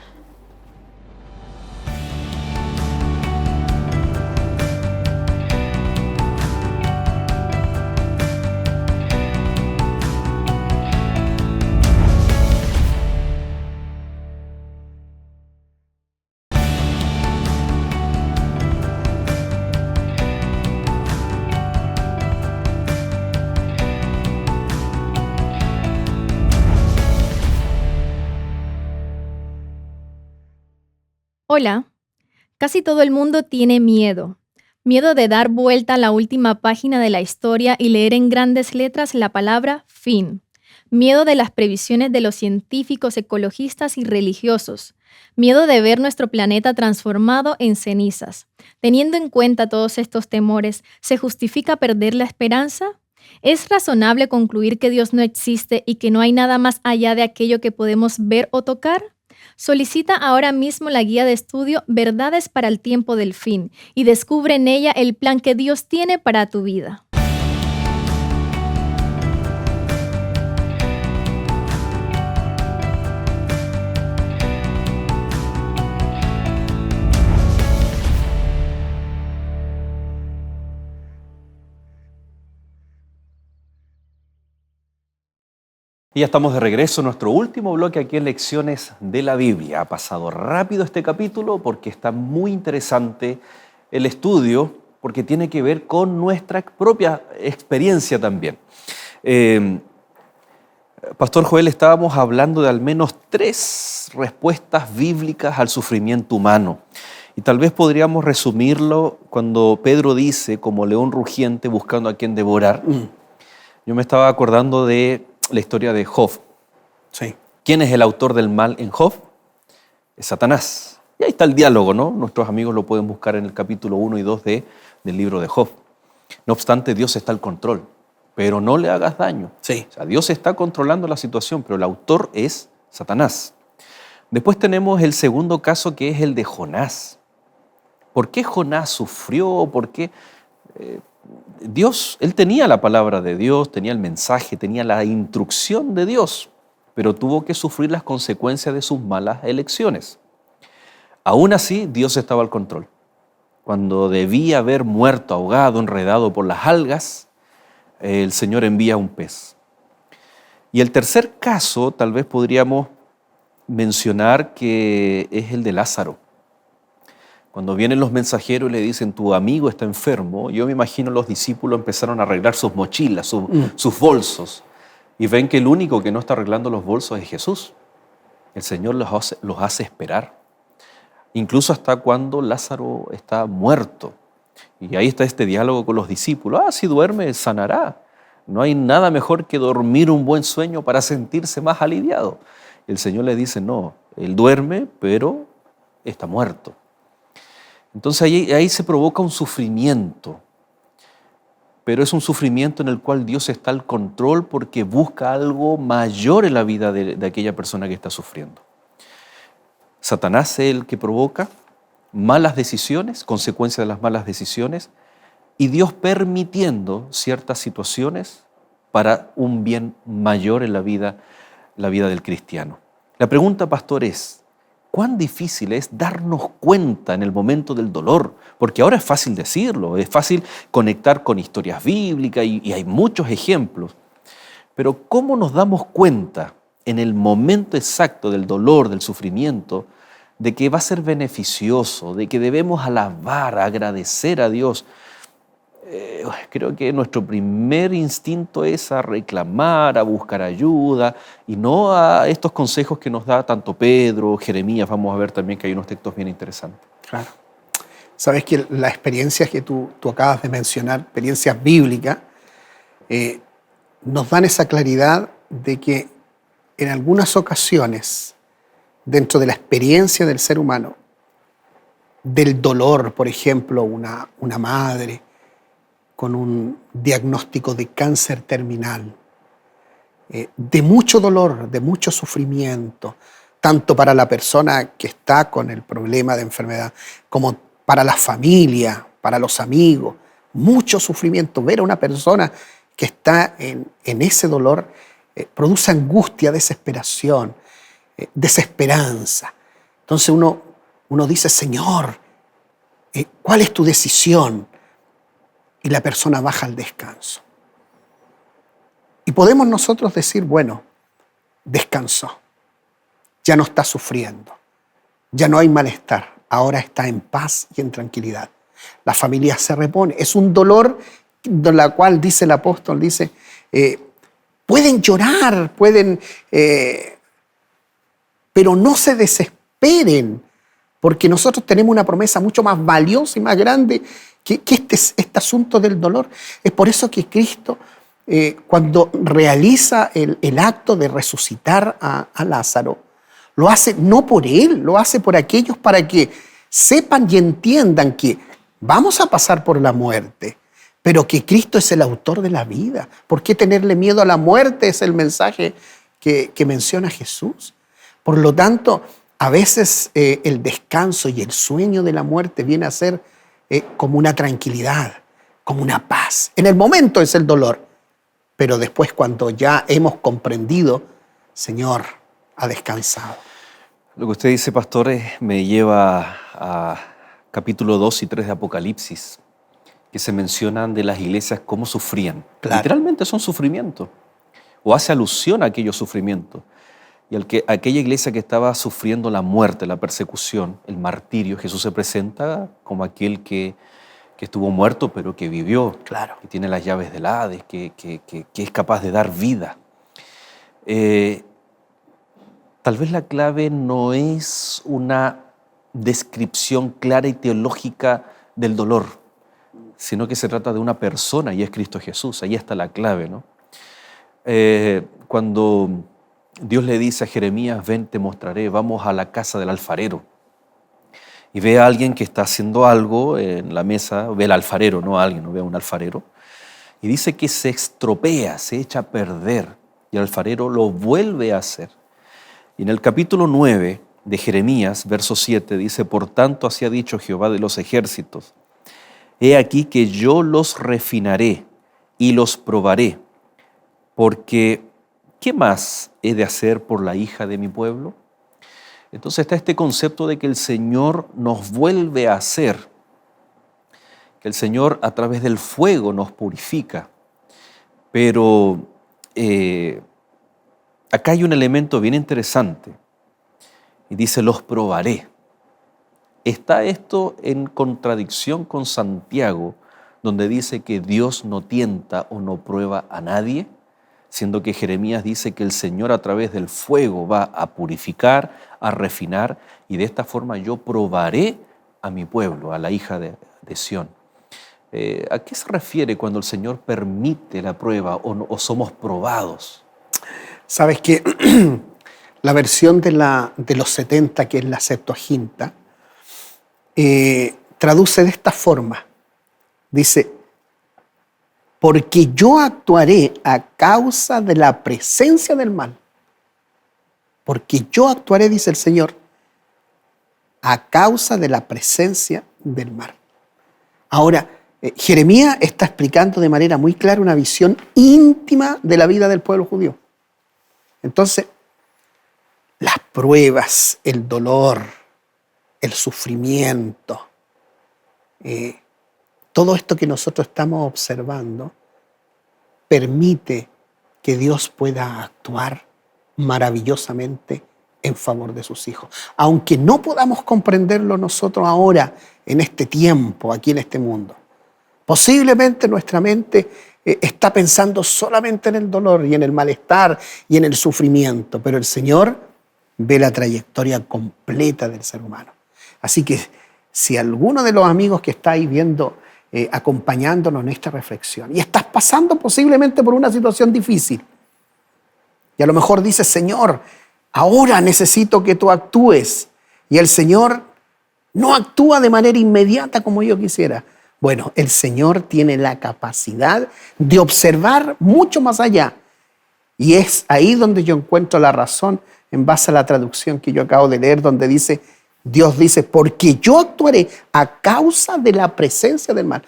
Hola, casi todo el mundo tiene miedo. Miedo de dar vuelta a la última página de la historia y leer en grandes letras la palabra fin. Miedo de las previsiones de los científicos, ecologistas y religiosos. Miedo de ver nuestro planeta transformado en cenizas. Teniendo en cuenta todos estos temores, ¿se justifica perder la esperanza? ¿Es razonable concluir que Dios no existe y que no hay nada más allá de aquello que podemos ver o tocar? Solicita ahora mismo la guía de estudio Verdades para el tiempo del fin y descubre en ella el plan que Dios tiene para tu vida. Y ya estamos de regreso en nuestro último bloque aquí en Lecciones de la Biblia. Ha pasado rápido este capítulo porque está muy interesante el estudio, porque tiene que ver con nuestra propia experiencia también. Pastor Joel, estábamos hablando de al menos 3 respuestas bíblicas al sufrimiento humano. Y tal vez podríamos resumirlo cuando Pedro dice, como león rugiente buscando a quien devorar. Yo me estaba acordando de la historia de Job. Sí. ¿Quién es el autor del mal en Job? Es Satanás. Y ahí está el diálogo, ¿no? Nuestros amigos lo pueden buscar en el capítulo 1 y 2 del libro de Job. No obstante, Dios está al control, pero no le hagas daño. Sí. O sea, Dios está controlando la situación, pero el autor es Satanás. Después tenemos el segundo caso, que es el de Jonás. ¿Por qué Jonás sufrió? ¿Por qué? Dios, él tenía la palabra de Dios, tenía el mensaje, tenía la instrucción de Dios, pero tuvo que sufrir las consecuencias de sus malas elecciones. Aún así, Dios estaba al control. cuando debía haber muerto ahogado, enredado por las algas, el Señor envía un pez. Y el tercer caso, tal vez podríamos mencionar que es el de Lázaro. Cuando vienen los mensajeros y le dicen, tu amigo está enfermo, yo me imagino los discípulos empezaron a arreglar sus mochilas, sus bolsos, y ven que el único que no está arreglando los bolsos es Jesús. El Señor los hace esperar, incluso hasta cuando Lázaro está muerto. Y ahí está este diálogo con los discípulos. Si duerme, sanará. No hay nada mejor que dormir un buen sueño para sentirse más aliviado. El Señor le dice, no, él duerme, pero está muerto. Entonces ahí se provoca un sufrimiento, pero es un sufrimiento en el cual Dios está al control porque busca algo mayor en la vida de aquella persona que está sufriendo. Satanás es el que provoca malas decisiones, consecuencia de las malas decisiones, y Dios permitiendo ciertas situaciones para un bien mayor en la vida del cristiano. La pregunta, pastor, es, ¿cuán difícil es darnos cuenta en el momento del dolor? Porque ahora es fácil decirlo, es fácil conectar con historias bíblicas y hay muchos ejemplos. Pero ¿cómo nos damos cuenta en el momento exacto del dolor, del sufrimiento, de que va a ser beneficioso, de que debemos alabar, agradecer a Dios? Creo que nuestro primer instinto es a reclamar, a buscar ayuda y no a estos consejos que nos da tanto Pedro, Jeremías. Vamos a ver también que hay unos textos bien interesantes. Claro. Sabes que las experiencias que tú acabas de mencionar, experiencias bíblicas, nos dan esa claridad de que en algunas ocasiones, dentro de la experiencia del ser humano, del dolor, por ejemplo, una madre con un diagnóstico de cáncer terminal, de mucho dolor, de mucho sufrimiento, tanto para la persona que está con el problema de enfermedad, como para la familia, para los amigos, mucho sufrimiento. Ver a una persona que está en ese dolor produce angustia, desesperación, desesperanza. Entonces uno dice, Señor, ¿cuál es tu decisión? Y la persona baja al descanso. Y podemos nosotros decir, bueno, descansó, ya no está sufriendo, ya no hay malestar, ahora está en paz y en tranquilidad. La familia se repone. Es un dolor de la cual, dice el apóstol, pueden llorar, pero no se desesperen, porque nosotros tenemos una promesa mucho más valiosa y más grande que este asunto del dolor. Es por eso que Cristo, cuando realiza el acto de resucitar a Lázaro, lo hace no por él, lo hace por aquellos para que sepan y entiendan que vamos a pasar por la muerte, pero que Cristo es el autor de la vida. ¿Por qué tenerle miedo a la muerte? Es el mensaje que menciona Jesús. Por lo tanto, a veces el descanso y el sueño de la muerte viene a ser como una tranquilidad, como una paz. En el momento es el dolor, pero después cuando ya hemos comprendido, Señor, ha descansado. Lo que usted dice, pastor, me lleva a capítulo 2 y 3 de Apocalipsis, que se mencionan de las iglesias cómo sufrían. Claro. Literalmente son sufrimientos, o hace alusión a aquellos sufrimientos. Y aquella iglesia que estaba sufriendo la muerte, la persecución, el martirio, Jesús se presenta como aquel que estuvo muerto, pero que vivió, claro, que tiene las llaves del Hades, que es capaz de dar vida. Tal vez la clave no es una descripción clara y teológica del dolor, sino que se trata de una persona y es Cristo Jesús. Ahí está la clave, ¿no? Cuando Dios le dice a Jeremías, ven, te mostraré, vamos a la casa del alfarero. Y ve a alguien que está haciendo algo en la mesa, ve al alfarero, no a alguien, no ve a un alfarero. Y dice que se estropea, se echa a perder. Y el alfarero lo vuelve a hacer. Y en el capítulo 9 de Jeremías, verso 7, dice, por tanto así ha dicho Jehová de los ejércitos, he aquí que yo los refinaré y los probaré, porque ¿qué más he de hacer por la hija de mi pueblo? Entonces está este concepto de que el Señor nos vuelve a hacer que el Señor a través del fuego nos purifica. Pero acá hay un elemento bien interesante y dice, los probaré. ¿Está esto en contradicción con Santiago, donde dice que Dios no tienta o no prueba a nadie? Siendo que Jeremías dice que el Señor a través del fuego va a purificar, a refinar, y de esta forma yo probaré a mi pueblo, a la hija de Sión. ¿A qué se refiere cuando el Señor permite la prueba o somos probados? Sabes que la versión de los 70, que es la Septuaginta, traduce de esta forma. Dice, porque yo actuaré a causa de la presencia del mal. Porque yo actuaré, dice el Señor, a causa de la presencia del mal. Ahora, Jeremías está explicando de manera muy clara una visión íntima de la vida del pueblo judío. Entonces, las pruebas, el dolor, el sufrimiento, todo esto que nosotros estamos observando permite que Dios pueda actuar maravillosamente en favor de sus hijos. Aunque no podamos comprenderlo nosotros ahora, en este tiempo, aquí en este mundo. Posiblemente nuestra mente está pensando solamente en el dolor y en el malestar y en el sufrimiento, pero el Señor ve la trayectoria completa del ser humano. Así que si alguno de los amigos que está ahí viendo, acompañándonos en esta reflexión, y estás pasando posiblemente por una situación difícil, y a lo mejor dices, Señor, ahora necesito que tú actúes, y el Señor no actúa de manera inmediata como yo quisiera. Bueno, el Señor tiene la capacidad de observar mucho más allá, y es ahí donde yo encuentro la razón en base a la traducción que yo acabo de leer, donde dice, Dios dice, porque yo actuaré a causa de la presencia del mal.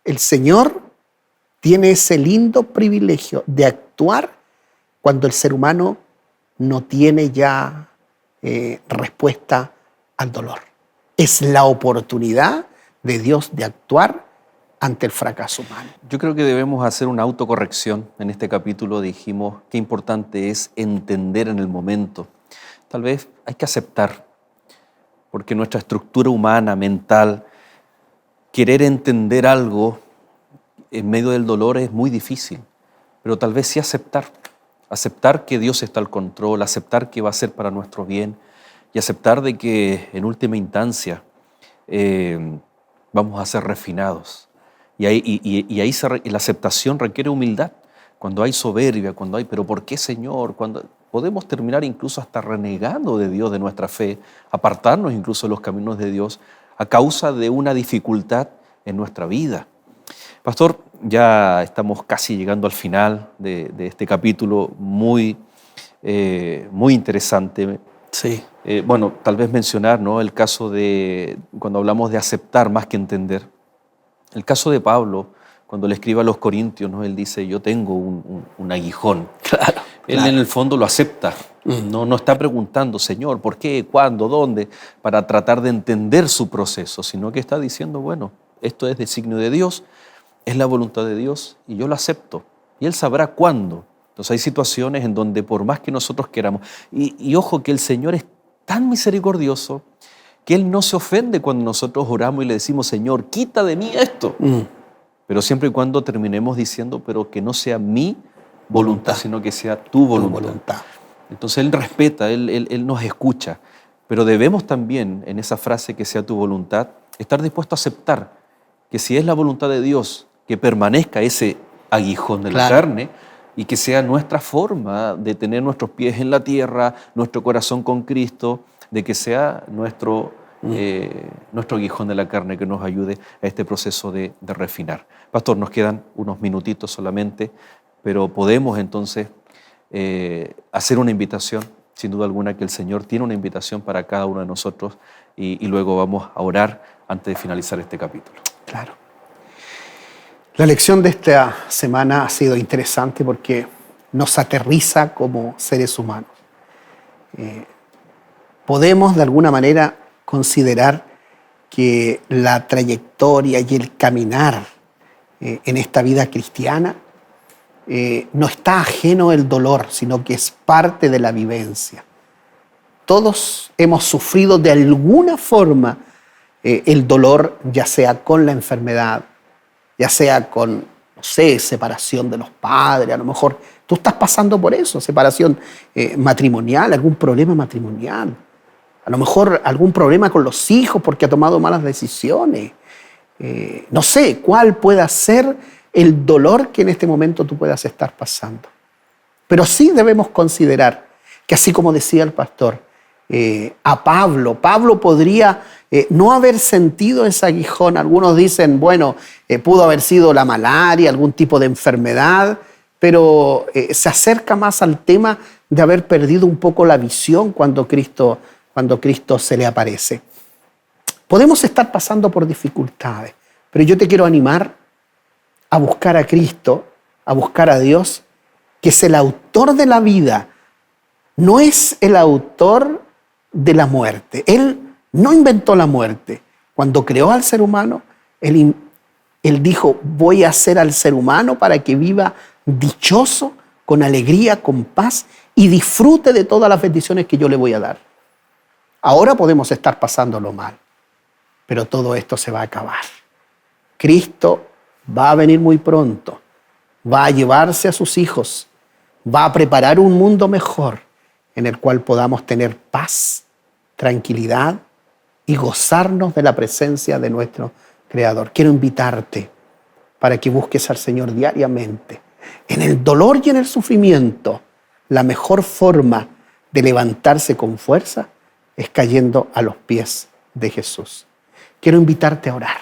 El Señor tiene ese lindo privilegio de actuar cuando el ser humano no tiene ya respuesta al dolor. Es la oportunidad de Dios de actuar ante el fracaso humano. Yo creo que debemos hacer una autocorrección. En este capítulo dijimos qué importante es entender en el momento. Tal vez hay que aceptar, porque nuestra estructura humana, mental, querer entender algo en medio del dolor es muy difícil, pero tal vez sí aceptar que Dios está al control, aceptar que va a ser para nuestro bien y aceptar de que en última instancia vamos a ser refinados. Y ahí la aceptación requiere humildad. Cuando hay soberbia, pero ¿por qué, Señor? Cuando podemos terminar incluso hasta renegando de Dios, de nuestra fe, apartarnos incluso de los caminos de Dios a causa de una dificultad en nuestra vida. Pastor, ya estamos casi llegando al final de este capítulo muy interesante. Sí. Bueno, tal vez mencionar, ¿no?, el caso de cuando hablamos de aceptar más que entender. El caso de Pablo, cuando le escribe a los Corintios, ¿no?, él dice, yo tengo un aguijón. Claro. Él en el fondo lo acepta. No está preguntando, Señor, ¿por qué? ¿Cuándo? ¿Dónde? Para tratar de entender su proceso, sino que está diciendo, bueno, esto es designio de Dios, es la voluntad de Dios y yo lo acepto. Y Él sabrá cuándo. Entonces hay situaciones en donde por más que nosotros queramos, y ojo que el Señor es tan misericordioso que Él no se ofende cuando nosotros oramos y le decimos, Señor, quita de mí esto. Pero siempre y cuando terminemos diciendo, pero que no sea mi voluntad, sino que sea tu voluntad. Entonces Él respeta, Él nos escucha, pero debemos también, en esa frase que sea tu voluntad, estar dispuesto a aceptar que si es la voluntad de Dios, que permanezca ese aguijón de la carne y que sea nuestra forma de tener nuestros pies en la tierra, nuestro corazón con Cristo, de que sea nuestro aguijón de la carne que nos ayude a este proceso de refinar. Pastor, nos quedan unos minutitos solamente, pero podemos entonces hacer una invitación, sin duda alguna que el Señor tiene una invitación para cada uno de nosotros y luego vamos a orar antes de finalizar este capítulo. Claro. La lección de esta semana ha sido interesante porque nos aterriza como seres humanos. Podemos de alguna manera considerar que la trayectoria y el caminar en esta vida cristiana no está ajeno el dolor, sino que es parte de la vivencia. Todos hemos sufrido de alguna forma el dolor, ya sea con la enfermedad, ya sea con, no sé, separación de los padres. A lo mejor tú estás pasando por eso, separación matrimonial, algún problema matrimonial. A lo mejor algún problema con los hijos porque ha tomado malas decisiones. No sé cuál pueda ser el dolor que en este momento tú puedas estar pasando. Pero sí debemos considerar que, así como decía el pastor, a Pablo podría no haber sentido ese aguijón. Algunos dicen, bueno, pudo haber sido la malaria, algún tipo de enfermedad, pero se acerca más al tema de haber perdido un poco la visión cuando Cristo se le aparece. Podemos estar pasando por dificultades, pero yo te quiero animar a buscar a Cristo, a buscar a Dios, que es el autor de la vida, no es el autor de la muerte. Él no inventó la muerte. Cuando creó al ser humano, Él dijo, voy a hacer al ser humano para que viva dichoso, con alegría, con paz y disfrute de todas las bendiciones que yo le voy a dar. Ahora podemos estar pasándolo mal, pero todo esto se va a acabar. Cristo va a venir muy pronto, va a llevarse a sus hijos, va a preparar un mundo mejor en el cual podamos tener paz, tranquilidad y gozarnos de la presencia de nuestro Creador. Quiero invitarte para que busques al Señor diariamente. En el dolor y en el sufrimiento, la mejor forma de levantarse con fuerza es cayendo a los pies de Jesús. Quiero invitarte a orar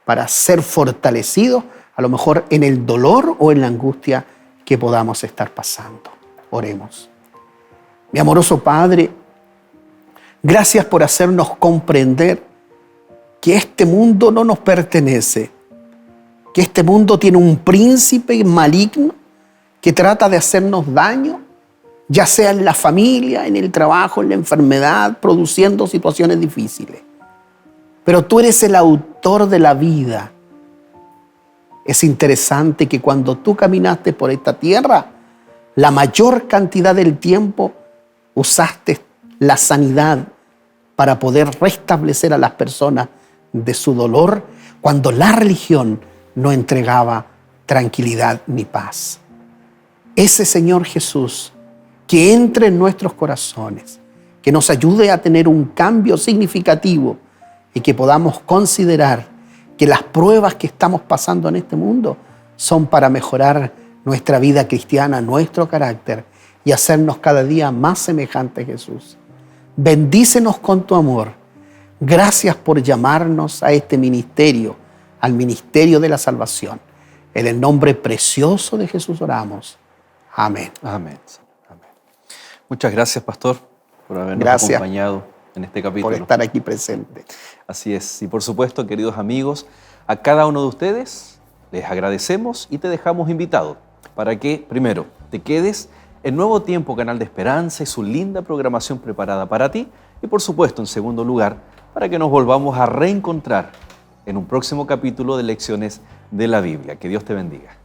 para ser fortalecido, a lo mejor en el dolor o en la angustia que podamos estar pasando. Oremos. Mi amoroso Padre, gracias por hacernos comprender que este mundo no nos pertenece, que este mundo tiene un príncipe maligno que trata de hacernos daño, ya sea en la familia, en el trabajo, en la enfermedad, produciendo situaciones difíciles. Pero tú eres el autor de la vida. Es interesante que cuando tú caminaste por esta tierra, la mayor cantidad del tiempo usaste la sanidad para poder restablecer a las personas de su dolor, cuando la religión no entregaba tranquilidad ni paz. Ese Señor Jesús, que entre en nuestros corazones, que nos ayude a tener un cambio significativo y que podamos considerar que las pruebas que estamos pasando en este mundo son para mejorar nuestra vida cristiana, nuestro carácter y hacernos cada día más semejantes a Jesús. Bendícenos con tu amor. Gracias por llamarnos a este ministerio, al ministerio de la salvación. En el nombre precioso de Jesús oramos. Amén. Amén. Amén. Muchas gracias, pastor, por habernos acompañado en este capítulo. Por estar aquí presente. Así es. Y por supuesto, queridos amigos, a cada uno de ustedes les agradecemos y te dejamos invitado para que, primero, te quedes en Nuevo Tiempo, canal de esperanza y su linda programación preparada para ti. Y por supuesto, en segundo lugar, para que nos volvamos a reencontrar en un próximo capítulo de Lecciones de la Biblia. Que Dios te bendiga.